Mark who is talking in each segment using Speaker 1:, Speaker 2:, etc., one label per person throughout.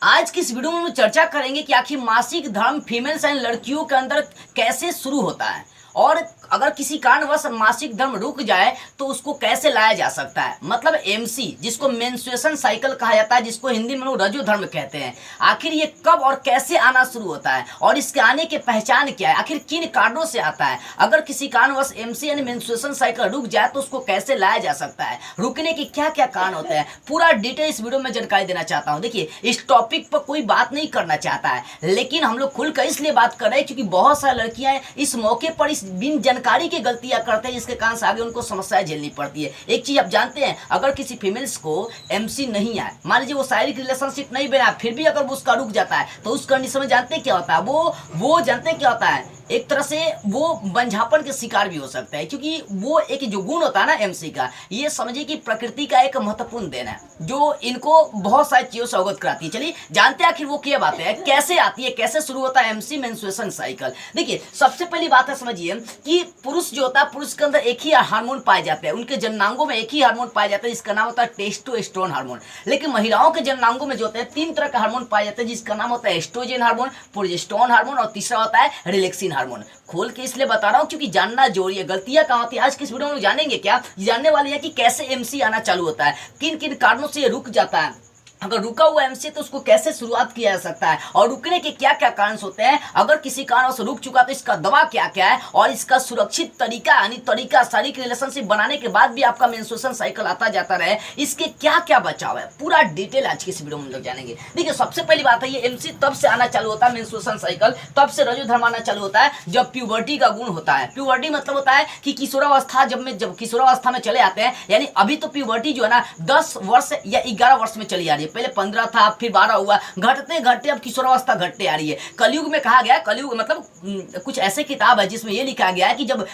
Speaker 1: आज की इस वीडियो में हम चर्चा करेंगे कि आखिर मासिक धर्म फीमेल्स एंड लड़कियों के अंदर कैसे शुरू होता है और अगर किसी कारणवश मासिक धर्म रुक जाए तो उसको कैसे लाया जा सकता है। मतलब एमसी, जिसको मेंस्ट्रुएशन साइकिल कहा जाता है, जिसको हिंदी में लोग रजो धर्म कहते हैं, आखिर ये कब और कैसे आना शुरू होता है और इसके आने की पहचान क्या है, आखिर किन कारणों से आता है। अगर किसी कारणवश एमसी यानी मेंस्ट्रुएशन साइकिल रुक जाए तो उसको कैसे लाया जा सकता है, रुकने के क्या क्या कारण होते हैं, पूरा डिटेल इस वीडियो में जानकारी देना चाहता हूँ। देखिए, इस टॉपिक पर कोई बात नहीं करना चाहता है, लेकिन हम लोग खुलकर इसलिए बात कर रहे हैं क्योंकि बहुत सारी लड़कियां इस मौके पर इस बिन जानकारी की गलतियां करते हैं, जिसके कारण से आगे उनको समस्याएं झेलनी पड़ती है। एक चीज आप जानते हैं, अगर किसी फीमेल्स को एमसी नहीं आए, मान लीजिए वो शारीरिक रिलेशनशिप नहीं बना, फिर भी अगर उसका रुक जाता है तो उस कंडीशन में जानते हैं क्या होता है, वो जानते हैं क्या होता है, एक तरह से वो बंझापन के शिकार भी हो सकता है, क्योंकि वो एक जो गुण होता है ना एमसी का, ये समझिए कि प्रकृति का एक महत्वपूर्ण देन है जो इनको बहुत सारी चीजों से अवगत कराती है। चलिए जानते हैं आखिर वो क्या बात है, कैसे आती है, कैसे शुरू होता है एमसी मेंस्ट्रुएशन साइकिल। देखिए, सबसे पहली बात है समझिए कि पुरुष जो होता है, पुरुष के अंदर एक ही हार्मोन पाए जाते हैं, उनके जननांगों में एक ही हार्मोन पाए जाता है जिसका नाम होता है टेस्टोस्टेरोन हार्मोन। लेकिन महिलाओं के जननांगों में जो होते हैं 3 तरह के हार्मोन पाए जाते हैं जिसका नाम होता है एस्ट्रोजन हार्मोन, प्रोजेस्टेरोन हार्मोन और तीसरा होता है रिलैक्सिन हार्मोन। खोल के इसलिए बता रहा हूं क्योंकि जानना जरूरी है, गलतियां कहां होती है। आज की इस वीडियो में जानेंगे क्या, जानने वाले हैं कि कैसे एमसी आना चालू होता है, किन किन कारणों से ये रुक जाता है, अगर रुका हुआ एमसी तो उसको कैसे शुरुआत किया जा सकता है और रुकने के क्या क्या कारण होते हैं, अगर किसी कारण से रुक चुका तो इसका दवा क्या क्या है और इसका सुरक्षित तरीका यानी तरीका शारीरिक रिलेशनशिप बनाने के बाद भी आपका मेंस्ट्रुएशन साइकिल आता जाता रहे, इसके क्या क्या बचाव है, पूरा डिटेल आज की इस वीडियो में हम लोग जानेंगे। देखिए, सबसे पहली बात है, ये एमसी तब से आना चालू होता है, मेंस्ट्रुएशन साइकिल तब से रजो धर्म आना चालू होता है जब प्यूबर्टी का गुण होता है। प्यूबर्टी मतलब होता है कि किशोरावस्था, जब किशोरावस्था में चले आते हैं, यानी अभी तो प्यूबर्टी जो है ना 10 वर्ष या 11 वर्ष में चली आ रही है, पहले 15 था फिर 12 हुआ, घटते घटते अब किशोरावस्था घटते आ रही है। कलयुग में कहा गया, कलयुग मतलब कुछ ऐसे किताब है जिसमें यह लिखा गया है कि जब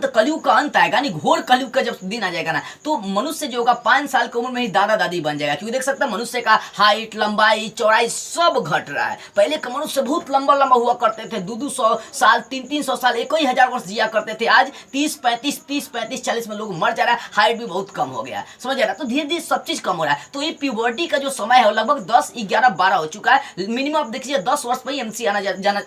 Speaker 1: कलयुग का अंत आएगा, यानी घोर कलयुग का जब दिन आ जाएगा ना, तो मनुष्य जो होगा 5 साल की उम्र में ही दादा दादी बन जाएगा। क्योंकि देख सकते हैं मनुष्य का हाइट, लंबाई, चौड़ाई सब घट रहा है। पहले के मनुष्य बहुत लंबा लंबा हुआ करते थे, 200 साल 300 साल 1000 वर्ष जिया करते थे। आज 30 35 40 में लोग मर जा रहा है, हाइट भी बहुत कम हो गया, समझ रहा है। तो धीरे धीरे सब चीज कम हो रहा है। तो ये प्यूबर्टी का जो समय है लगभग 10 11 12 हो चुका है। मिनिमम आप देखिए 10 वर्ष में ही एमसी आना जाना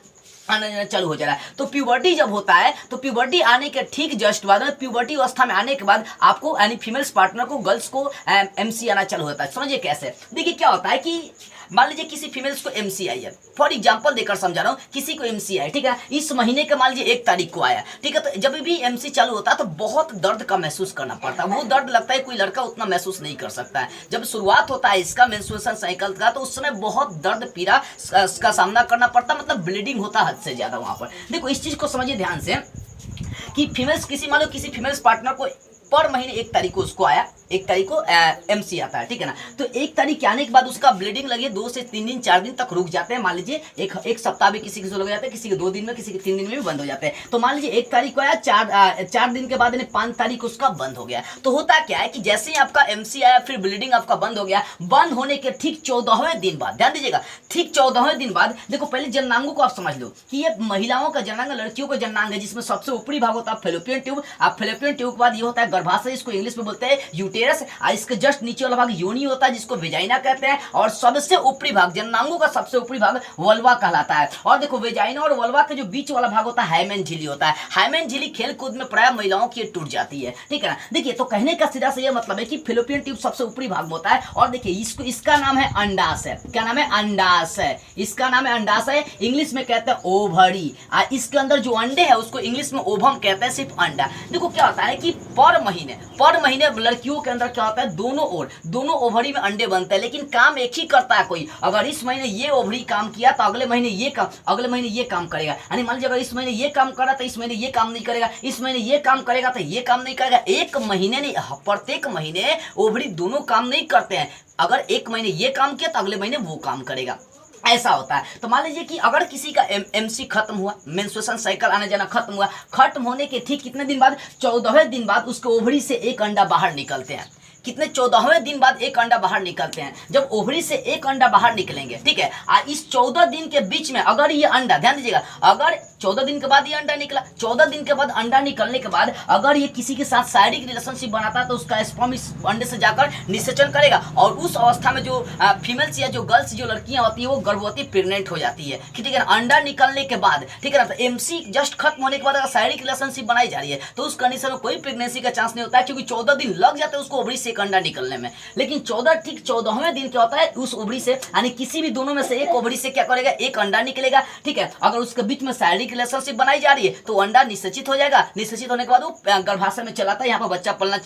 Speaker 1: चालू हो जा रहा है। तो प्यूबर्टी जब होता है तो प्यूबर्टी आने के ठीक जस्ट बाद में, प्यूबर्टी अवस्था में आने के बाद आपको यानी फीमेल्स पार्टनर को, गर्ल्स को एमसी आना चालू होता है। समझिए कैसे। देखिए क्या होता है कि मान लीजिए किसी फीमेल्स को एमसी आई है, फॉर एग्जांपल देकर समझा रहा हूं, किसी को एमसी आया, ठीक है, इस महीने के मान लीजिए 1 तारीख को आया, ठीक है। तो जब भी एमसी चालू होता है तो बहुत दर्द का महसूस करना पड़ता है। वो दर्द लगता है कोई लड़का उतना महसूस नहीं कर सकता है। जब शुरुआत होता है इसका मेंस्ट्रुएशन साइकिल का तो उस समय बहुत दर्द पीड़ा का सामना करना पड़ता, मतलब ब्लीडिंग होता हद से ज्यादा वहां पर। देखो इस चीज को समझिए ध्यान से कि फीमेल्स मान लो किसी फीमेल्स पार्टनर को पर महीने 1 तारीख को उसको आया, 1 तारीख को एमसी आता है, ठीक है ना। तो 1 तारीख के आने के बाद उसका ब्लीडिंग लगे 2 से 3 दिन 4 दिन तक रुक जाते हैं। मान लीजिए एक सप्ताह भी किसी लग जाते हैं, किसी के 2 दिन में, किसी के 3 दिन में भी बंद हो जाते हैं। तो मान लीजिए 1 तारीख को आया, 4 दिन के बाद 5 तारीख उसका बंद हो गया। तो होता क्या है कि जैसे ही आपका एमसी आया फिर ब्लीडिंग आपका बंद हो गया, बंद होने के ठीक 14वें दिन बाद, ध्यान दीजिएगा, ठीक 14वें दिन बाद, देखो पहले जननांगों को आप समझ लो कि ये महिलाओं का जननांग, लड़कियों का जननांग है, जिसमें सबसे ऊपरी भाग होता है फैलोपियन ट्यूब। आप फैलोपियन ट्यूब के बाद ये होता है गर्भाशय, इसको इंग्लिश बोलते हैं यूटेरस, और इसके जस्ट नीचे वाला भाग योनि होता है जिसको वेजाइना कहते हैं, और सबसे ऊपरी भाग जननांगों का सबसे ऊपरी भाग वल्वा कहलाता है। और देखो वेजाइना और वल्वा के जो बीच वाला भाग होता है हाइमेन झिल्ली होता है। हाइमेन झिल्ली खेल कूद में प्राय महिलाओं की टूट जाती है, ठीक है ना। देखिए, तो कहने का सीधा से यह मतलब है कि फैलोपियन ट्यूब सबसे ऊपरी भाग में होता है। और देखिए इसका नाम है अंडाशय। क्या नाम है? अंडाशय। इसका नाम है अंडाशय, इंग्लिश में कहते हैं ओवरी। इसके अंदर जो अंडे है उसको इंग्लिश में ओवम कहते हैं, सिर्फ अंडा। देखो क्या होता है कि पर महीने लड़कियों के अंदर क्या होता है, दोनों ओवरी में अंडे बनते हैं, लेकिन काम एक ही करता है कोई। अगर इस महीने ये ओवरी काम किया तो अगले महीने ये काम करेगा। यानी मान लीजिए अगर इस महीने ये काम करा तो इस महीने ये काम नहीं करेगा, इस महीने ये काम करेगा तो ये काम नहीं करेगा। एक महीने नहीं, प्रत्येक महीने ओवरी दोनों काम नहीं करते हैं। अगर एक महीने ये काम किया तो अगले महीने वो काम करेगा, ऐसा होता है। तो मान लीजिए कि अगर किसी का एमसी खत्म हुआ, मेंस्ट्रुएशन साइकिल आना जाना खत्म हुआ, खत्म होने के ठीक कितने दिन बाद, 14वें दिन बाद उसके ओवरी से एक अंडा बाहर निकलते हैं। कितने 14वें दिन बाद एक अंडा बाहर निकलते हैं। जब ओवरी से एक अंडा बाहर निकलेंगे, ठीक है, इस 14 दिन के बीच में अगर ये अंडा, ध्यान दीजिएगा, अगर 14 दिन के बाद ये अंडा निकला, 14 दिन के बाद अंडा निकलने के बाद अगर ये किसी के साथ शारीरिक रिलेशनशिप बनाता है तो उसका स्पर्म इस अंडे से जाकर निषेचन करेगा और उस अवस्था में जो फीमेल्स या जो गर्ल्स, जो लड़कियां होती है वो गर्भवती प्रेग्नेंट हो जाती है, ठीक है ना। अंडा निकलने के बाद, ठीक है ना, तो एमसी जस्ट खत्म होने के बाद अगर शारीरिक रिलेशनशिप बनाई जा रही है तो उस कंडीशन में कोई प्रेगनेंसी का चांस नहीं होता है, क्योंकि 14 दिन लग जाते हैं उसको ओवरी से एक अंडा निकलने में। लेकिन 14वें दिन क्या होता है, उस ओवरी से यानी किसी भी दोनों में से एक ओवरी से क्या करेगा, एक अंडा निकलेगा, ठीक है। अगर उसके बीच में शारीरिक रिलेशनशिप बनाई जा रही है तो अंडा निषेचित हो जाएगा। निषेचित होने के बाद वो गर्भाशय में चलाता है, यहाँ पर बच्चा पलना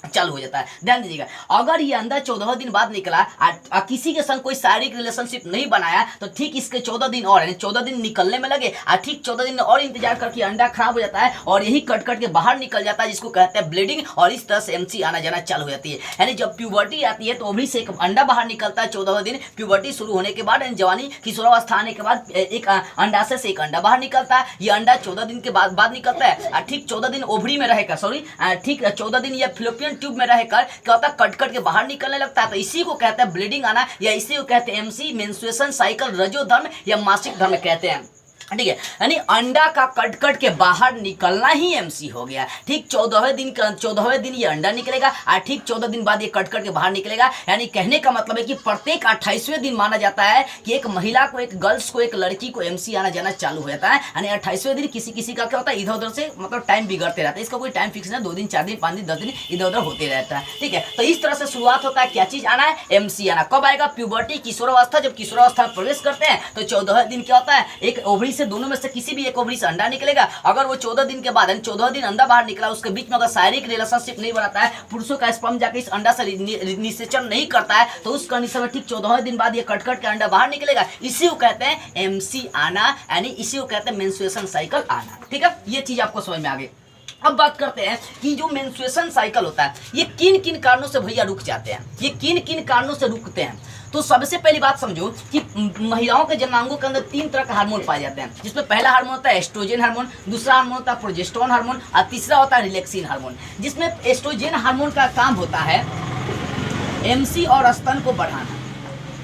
Speaker 1: चालू हो जाता है। ध्यान दीजिएगा, अगर ये अंडा 14 दिन बाद निकला और किसी के संग कोई शारीरिक रिलेशनशिप नहीं बनाया तो ठीक इसके 14 दिन और, यानी 14 दिन निकलने में लगे और ठीक 14 दिन और इंतजार करके अंडा खराब हो जाता है और यही कट कट के बाहर निकल जाता है, जिसको कहते हैं ब्लीडिंग, और इस तरह से एमसी आना जाना चालू हो जाती है। यानी जब प्यूबर्टी आती है तो ओवरी से एक अंडा बाहर निकलता है 14वें दिन। प्यूबर्टी शुरू होने के बाद, जवानी किशोरावस्था आने के बाद एक अंडाशय से एक अंडा बाहर निकलता है। ये अंडा 14 दिन के बाद निकलता है और ठीक 14 दिन ओवरी में रहेगा, ठीक 14 दिन यह फिलोपियन ट्यूब में रहकर क्या होता है, कट कट के बाहर निकलने लगता है। तो इसी को कहते हैं ब्लीडिंग आना, या इसी को कहते हैं एमसी, मेंस्ट्रुएशन साइकिल, रजोधर्म या मासिक धर्म कहते हैं, ठीक है। यानी अंडा का कट कट के बाहर निकलना ही एमसी हो गया। ठीक 14वें दिन ये अंडा निकलेगा और ठीक 14 दिन बाद ये कट कट के बाहर निकलेगा। यानी कहने का मतलब है कि प्रत्येक 28वें दिन माना जाता है कि एक महिला को, एक गर्ल्स को, एक लड़की को एमसी आना जाना चालू हो जाता है। यानी 28वें दिन किसी किसी का क्या होता है, इधर उधर से मतलब टाइम बिगड़ते रहता है। इसका कोई टाइम फिक्स नहीं, 2 दिन 4 दिन 5 दिन 10 दिन इधर उधर होते रहता है, ठीक है। तो इस तरह से शुरुआत होता है, क्या चीज आना है, एमसी आना। कब आएगा, प्यूबर्टी, किशोरावस्था। जब किशोरावस्था में प्रवेश करते हैं तो 14वें दिन क्या होता है, एक ओवरी से, दोनों में से किसी भी एक ओवरी से अंडा निकलेगा। अगर वो 14 दिन के बाद, 14 दिन अंडा बाहर निकला, उसके बीच में अगर शारीरिक रिलेशनशिप नहीं बनाता है, पुरुषों का स्पर्म जाकर इस अंडा से निषेचन नहीं करता है, तो उस कंडीशन में ठीक 14वें दिन बाद ये कट कट के अंडा बाहर निकलेगा। इसी को कहते हैं एमसी आना, यानी इसी को कहते हैं मेंस्ट्रुएशन साइकिल आना, ठीक है। ये चीज आपको समझ में आ गई। अब बात करते हैं कि जो मेंस्ट्रुएशन साइकिल होता है ये किन किन कारणों से भैया रुक जाते हैं, ये किन किन कारणों से रुकते हैं। तो सबसे पहली बात समझो कि महिलाओं के जनांगों के अंदर 3 तरह का हार्मोन पाए जाते हैं, जिसमें पहला हार्मोन होता है एस्ट्रोजन हार्मोन, दूसरा हार्मोन होता है प्रोजेस्टेरोन हार्मोन और तीसरा होता है रिलैक्सिन हार्मोन। जिसमें एस्ट्रोजन हार्मोन का काम होता है एमसी और स्तन को बढ़ाना।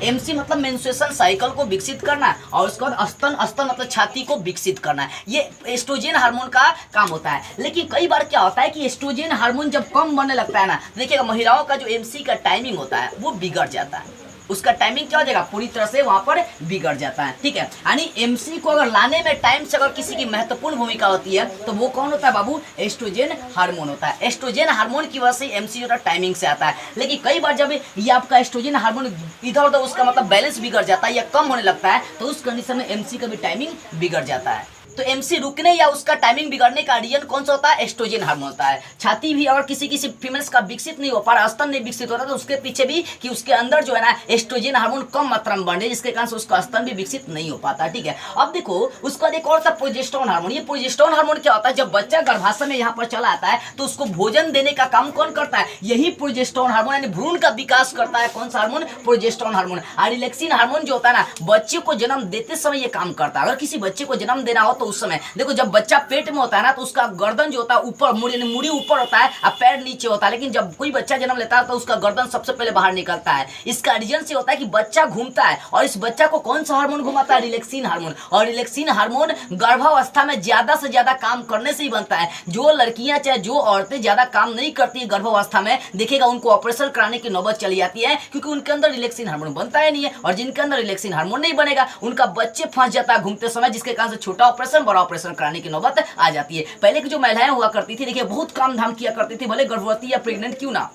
Speaker 1: एमसी मतलब मेंस्ट्रुएशन साइकिल को विकसित करना और उसके बाद स्तन मतलब छाती को विकसित करना, ये एस्ट्रोजन हार्मोन का काम होता है। लेकिन कई बार क्या होता है कि एस्ट्रोजन हार्मोन जब कम बनने लगता है ना, देखिएगा महिलाओं का जो एमसी का टाइमिंग होता है वो बिगड़ जाता है, उसका टाइमिंग क्या हो जाएगा, पूरी तरह से वहां पर बिगड़ जाता है, ठीक है। यानी एमसी को अगर लाने में टाइम से अगर किसी की महत्वपूर्ण भूमिका होती है तो वो कौन होता है बाबू, एस्ट्रोजन हार्मोन होता है। एस्ट्रोजन हार्मोन की वजह से एमसी जो टाइमिंग से आता है। लेकिन कई बार जब ये आपका एस्ट्रोजन हार्मोन इधर उधर उसका मतलब बैलेंस बिगड़ जाता है या कम होने लगता है तो उस कंडीशन में एमसी का भी टाइमिंग बिगड़ जाता है। तो एमसी रुकने या उसका टाइमिंग बिगड़ने का रीजन कौन सा होता है, एस्ट्रोजन हार्मोन होता है। छाती भी अगर किसी किसी फीमेल्स का विकसित नहीं हो पा रहा, स्तन नहीं विकसित होता, तो उसके पीछे भी कि उसके अंदर जो है ना एस्ट्रोजन हार्मोन कम मात्रा में बढ़े, जिसके कारण से उसका स्तन भी विकसित नहीं हो पाता, ठीक है। अब देखो उसका एक और था प्रोजेस्टेरोन हार्मोन। ये प्रोजेस्टेरोन हार्मोन क्या होता है, जब बच्चा गर्भाशय में यहाँ पर चला आता है तो उसको भोजन देने का काम कौन करता है, यही प्रोजेस्टेरोन हार्मोन, यानी भ्रूण का विकास करता है। कौन सा हार्मोन, प्रोजेस्टेरोन हार्मोन। और रिलैक्सिन हार्मोन जो होता है ना, बच्चे को जन्म देते समय ये काम करता है। अगर किसी बच्चे को जन्म देना हो तो उस समय देखो, जब बच्चा पेट में होता है ना तो उसका गर्दन जो होता है ऊपर, मुड़ी ऊपर होता है और पैर नीचे होता है। लेकिन जब कोई बच्चा जन्म लेता है तो उसका गर्दन सबसे पहले बाहर निकलता है। इसका रीजन से होता है कि बच्चा घूमता है और इस बच्चा को कौन सा हार्मोन घुमाता है, रिलैक्सिन हार्मोन। और रिलैक्सिन हार्मोन गर्भावस्था में ज्यादा से ज्यादा काम करने से ही बनता है। जो लड़कियां चाहे जो औरतें ज्यादा काम नहीं करती है गर्भावस्था में, देखिएगा उनको ऑपरेशन कराने की नौबत चली जाती है, क्योंकि उनके अंदर रिलैक्सिन हार्मोन बनता ही नहीं है। और जिनके अंदर रिलैक्सिन हार्मोन नहीं बनेगा उनका बच्चे फंस जाता है घूमते समय, जिसके कारण से छोटा ऑपरेशन बड़ा ऑपरेशन कराने की नौबत आ जाती है। पहले की जो महिलाएं हुआ करती थी, देखिए बहुत काम धाम किया करती थी, भले गर्भवती या प्रेग्नेंट क्यों ना,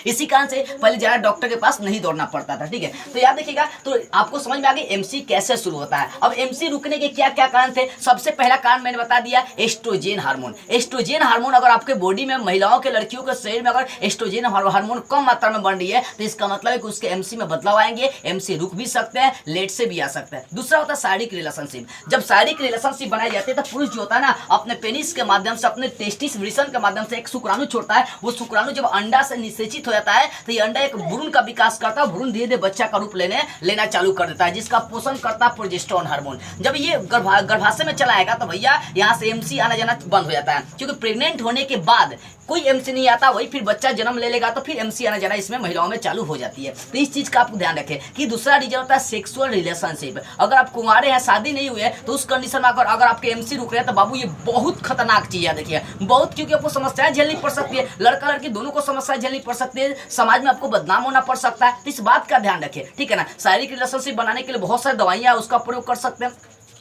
Speaker 1: इसी कारण से पहले ज्यादा डॉक्टर के पास नहीं दौड़ना पड़ता था, ठीक है। तो याद देखिएगा, तो आपको समझ में आ गई एमसी कैसे शुरू होता है। अब एमसी रुकने के क्या क्या कारण थे। सबसे पहला कारण मैंने बता दिया, एस्ट्रोजन हार्मोन। एस्ट्रोजन हार्मोन अगर आपके बॉडी में, महिलाओं के, लड़कियों के शरीर में अगर एस्ट्रोजन हार्मोन कम मात्रा में बन रही है तो इसका मतलब है कि उसके एमसी में बदलाव आएंगे। एमसी रुक भी सकते हैं, लेट से भी आ सकते हैं। दूसरा होता है शारीरिक रिलेशनशिप। जब शारीरिक रिलेशनशिप बनाई जाती है तो पुरुष जो होता है ना, अपने पेनिस के माध्यम से, अपने टेस्टिस वृषण के माध्यम से एक शुक्राणु छोड़ता है। वो शुक्राणु जब अंडा से निषेचित हो जाता है तो अंडा एक भ्रूण का विकास करता है, भ्रूण धीरे धीरे बच्चा का रूप लेना चालू कर देता है, जिसका पोषण करता है प्रोजेस्टेरोन हार्मोन। जब ये गर्भाशय में चला आएगा तो भैया यहाँ से एमसी आना जाना बंद हो जाता है, क्योंकि प्रेग्नेंट होने के बाद कोई एमसी नहीं आता, वही फिर बच्चा जन्म ले लेगा तो फिर एमसी आना जाना इसमें महिलाओं में चालू हो जाती है। तो इस चीज का आपको ध्यान रखें कि दूसरा रीजन होता है सेक्सुअल रिलेशनशिप। अगर आप कुंवारे हैं, शादी नहीं हुई है, तो उस कंडीशन में अगर आपके एमसी रुक रहे हैं तो बाबू ये बहुत खतरनाक चीज है। देखिए बहुत, क्योंकि आपको समस्याएं झेलनी पड़ सकती है, लड़का लड़की दोनों को समस्याएं झेलनी पड़ सकती है, समाज में आपको बदनाम होना पड़ सकता है। तो इस बात का ध्यान रखें, ठीक है ना। शारीरिक रिलेशनशिप बनाने के लिए बहुत सारी दवाइयां उसका प्रयोग कर सकते हैं,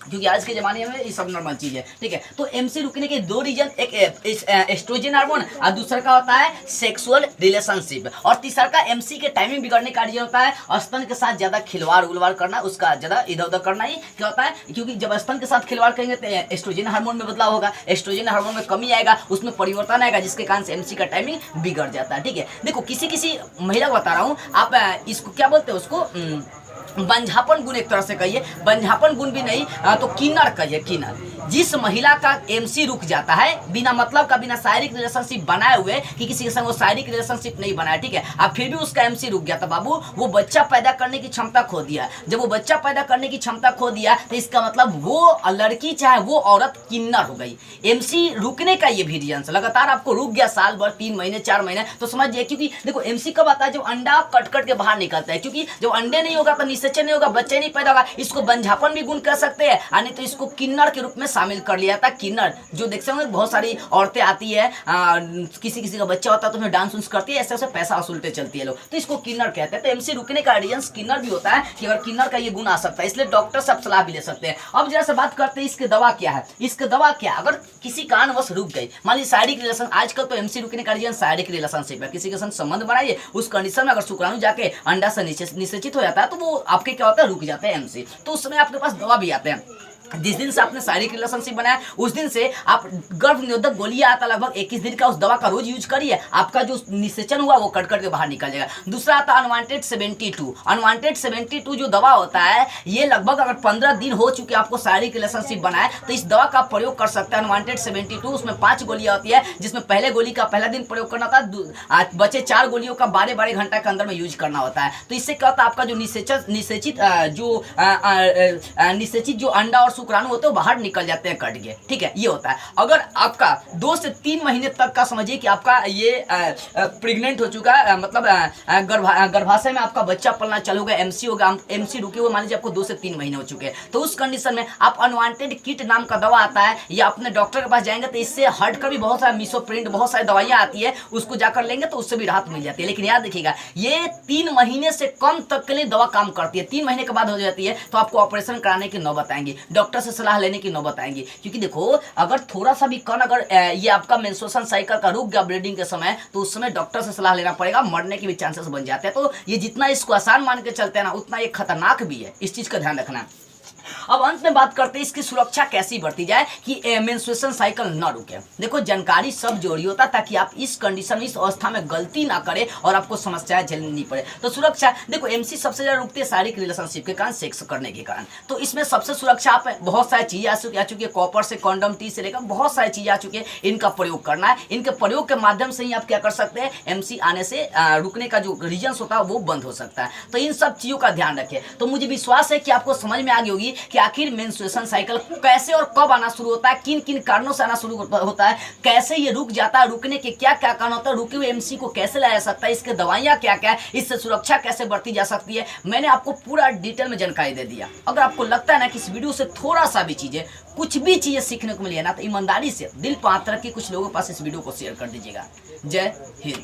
Speaker 1: क्योंकि आज के जमाने में ये सब नॉर्मल चीज है, ठीक है। तो एमसी रुकने के दो रीजन, एक एस्ट्रोजन हार्मोन और दूसरा का होता है सेक्सुअल रिलेशनशिप, और तीसरा का एमसी के टाइमिंग बिगड़ने का रीजन होता है स्तन के साथ ज्यादा खिलवाड़ उलवाड़ करना, उसका ज्यादा इधर उधर करना ही क्या होता है, क्योंकि जब स्तन के साथ खिलवाड़ करेंगे तो एस्ट्रोजन हार्मोन में बदलाव होगा, एस्ट्रोजन हार्मोन में कमी आएगा, उसमें परिवर्तन आएगा, जिसके कारण से एमसी का टाइमिंग बिगड़ जाता है, ठीक है। देखो किसी महिला को बता रहा हूँ, आप इसको क्या बोलते हैं, उसको बंझापन गुण एक तरह से कहिए, बंझापन गुण भी नहीं तो किन्नर कहिए, किन्नर। जिस महिला का एमसी रुक जाता है बिना मतलब का, बिना शारीरिक रिलेशनशिप बनाए हुए कि किसी के संग वो शारीरिक रिलेशनशिप नहीं बनाया, ठीक है, अब फिर भी उसका एमसी रुक गया तो बाबू वो बच्चा पैदा करने की क्षमता खो दिया। जब वो बच्चा पैदा करने की क्षमता खो दिया तो इसका मतलब वो लड़की चाहे वो औरत किन्नर हो गई। एमसी रुकने का ये भी रीजन, लगातार आपको रुक गया साल भर, 3 महीने 4 महीने, तो समझिए, क्योंकि देखो एमसी कब आता है, जब अंडा कट के बाहर निकलता है, क्योंकि जब अंडे नहीं होगा तो निषेचन नहीं होगा, बच्चे नहीं पैदा होगा। इसको बंझापन भी गुण कर सकते हैं, यानी तो इसको किन्नर के रूप में शामिल कर लिया था। किन्नर जो देखते होंगे बहुत सारी औरतें आती है, किसी का बच्चा होता है तो उसमें डांस उन्स करती है, ऐसे ऐसे पैसा वसूलते चलती है लोग, तो इसको किन्नर कहते हैं। तो एमसी रुकने का रीजन किन्नर भी होता है कि अगर किन्नर का ये गुण आ सकता है, इसलिए डॉक्टर से आप सलाह भी ले सकते हैं। अब जरा से बात करते हैं इसके दवा क्या है। इसके दवा क्या, अगर किसी कारणवश रुक गई, मान लीजिए शारीरिक रिलेशन, आजकल तो एमसी रुकने का रीजन शारीरिक रिलेशनशिप है, किसी के साथ संबंध बनाइए, उस कंडीशन में अगर शुक्राणु जाके अंडा से निषेचित हो जाता है तो वो आपके क्या होता है, रुक जाते हैं एमसी। तो उस समय आपके पास दवा भी आते हैं। जिस दिन से आपने शारीरिक रिलेशनशिप बनाया उस दिन से आप गर्भ निरोधक गोलियां आता लगभग 21 दिन का, उस दवा का रोज यूज करिए, आपका जो निषेचन हुआ वो कट के बाहर निकल जाएगा। दूसरा आता है अनवांटेड 72। अनवांटेड 72 जो दवा होता है, ये लगभग अगर 15 दिन हो चुके आपको शारीरिक रिलेशनशिप बनाए तो इस दवा का प्रयोग कर सकते हैं। अनवांटेड 72 उसमें 5 गोलियां होती है, जिसमें पहले गोली का पहला दिन प्रयोग करना था, बचे 4 गोलियों का 12-12 घंटा के अंदर में यूज करना होता है। तो इससे क्या होता है, आपका जो निषेचित जो अंडा और शुक्राणु होते हैं वो बाहर निकल जाते हैं कट के, ठीक है, ये होता है। अगर आपका 2 से 3 महीने तक का समझिए कि आपका ये प्रेग्नेंट हो चुका है, मतलब गर्भाशय में आपका बच्चा पलना चालू हो गया, एमसी हो गया, एमसी रुके हुए मान लीजिए आपको 2 से 3 महीने हो चुके हैं, तो उस कंडीशन में आप अनवांटेड किट नाम का दवा आता है, या अपने डॉक्टर के पास जाएंगे तो इससे हटकर भी बहुत सारा मिसोप्रिंट, बहुत सारी दवाइयां आती है, उसको जाकर लेंगे तो उससे भी राहत मिल जाती है। लेकिन याद देखिएगा ये 3 महीने से कम तक के लिए दवा काम करती है, 3 महीने के बाद हो जाती है तो आपको ऑपरेशन कराने की नौबत आएंगी, डॉक्टर से सलाह लेने की नौबत आएंगी। क्योंकि देखो अगर थोड़ा सा भी कण अगर ये आपका मेंस्ट्रुएशन साइकिल का रुक गया ब्लीडिंग के समय, तो उस समय डॉक्टर से सलाह लेना पड़ेगा, मरने के भी चांसेस बन जाते हैं। तो ये जितना इसको आसान मान के चलते हैं ना, उतना ये खतरनाक भी है, इस चीज का ध्यान रखना। अब अंत में बात करते हैं इसकी सुरक्षा कैसी बरती जाए कि मेंस्ट्रुएशन साइकिल न रुके। देखो जानकारी सब जरूरी होता है ताकि आप इस कंडीशन में, इस अवस्था में गलती ना करें और आपको समस्याएं झेलनी नहीं पड़े। तो सुरक्षा देखो, एमसी सबसे ज्यादा रुकती है शारीरिक रिलेशनशिप के कारण, सेक्स करने के कारण। तो इसमें सबसे सुरक्षा आप बहुत सारी चीजें आ चुकी है, कॉपर से कॉन्डम, टी से लेकर बहुत सारी चीजें आ चुकी है, इनका प्रयोग करना है। इनके प्रयोग के माध्यम से ही आप क्या कर सकते हैं, एमसी आने से रुकने का जो रीजन होता है वो बंद हो सकता है। तो इन सब चीजों का ध्यान रखें। तो मुझे विश्वास है कि आपको समझ में आ गई होगी कि आखिर मेंस्ट्रुएशन साइकिल कैसे और कब आना शुरू होता है, किन किन कारणों से आना शुरू होता है, कैसे ये रुक जाता है, रुकने के क्या क्या कारण होता है, रुके हुए एमसी को कैसे लाया जा सकता है, इसके दवाइयां क्या क्या है, इससे सुरक्षा कैसे बरती जा सकती है, मैंने आपको पूरा डिटेल में जानकारी दे दिया। अगर आपको लगता है ना कि इस वीडियो से थोड़ा सा भी चीजें, कुछ भी चीजें सीखने को मिली है ना, तो ईमानदारी से दिल पे हाथ रख के कुछ लोगों के पास इस वीडियो को शेयर कर दीजिएगा। जय हिंद।